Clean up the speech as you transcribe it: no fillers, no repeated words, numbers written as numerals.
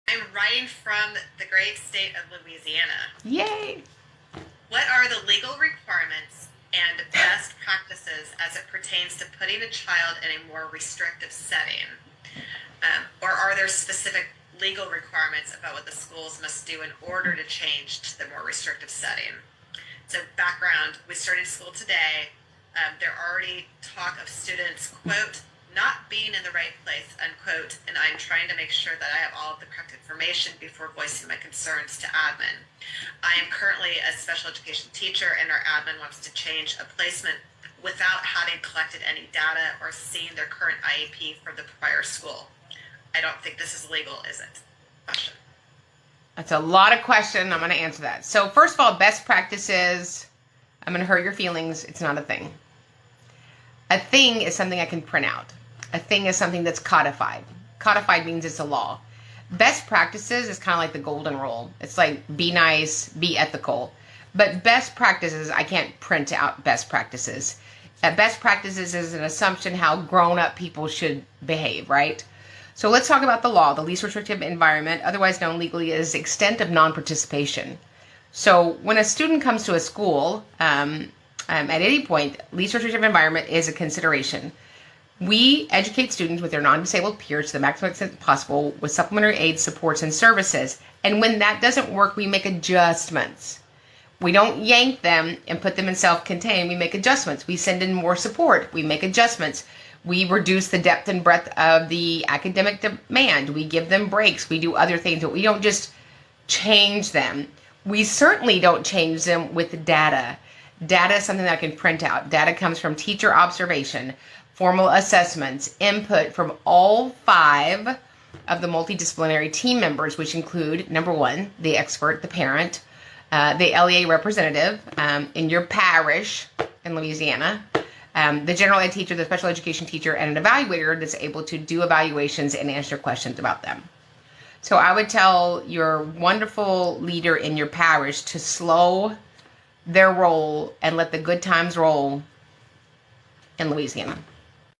I'm writing from the great state of Louisiana. Yay! What are the legal requirements and best practices as it pertains to putting a child in a more restrictive setting? Or are there specific legal requirements about what the schools must do in order to change to the more restrictive setting? So, background, we started school today. There already talk of students, quote, not being in the right place, unquote, and I'm trying to make sure that I have all of the correct information before voicing my concerns to admin. I am currently a special education teacher, and our admin wants to change a placement without having collected any data or seen their current IEP for the prior school. I don't think this is legal, is it? Question. That's a lot of question. I'm going to answer that. So first of all, best practices. I'm going to hurt your feelings. It's not a thing. A thing is something I can print out. A thing is something that's codified. Codified means it's a law. Best practices is kind of like the golden rule. It's like be nice, be ethical. But best practices, I can't print out best practices. Best practices is an assumption how grown-up people should behave, right? So let's talk about the law. The least restrictive environment, otherwise known legally as extent of non-participation. So when a student comes to a school, at any point, least restrictive environment is a consideration. We educate students with their non-disabled peers to the maximum extent possible with supplementary aids, supports, and services. And when that doesn't work, we make adjustments. We don't yank them and put them in self-contained. We make adjustments. We send in more support. We make adjustments. We reduce the depth and breadth of the academic demand. We give them breaks. We do other things, but we don't just change them. We certainly don't change them with data. Data is something that I can print out. Data comes from teacher observation, formal assessments, input from all 5 of the multidisciplinary team members, which include, number 1, the expert, the parent, the LEA representative in your parish in Louisiana, the general ed teacher, the special education teacher, and an evaluator that's able to do evaluations and answer questions about them. So I would tell your wonderful leader in your parish to slow their roll and let the good times roll in Louisiana.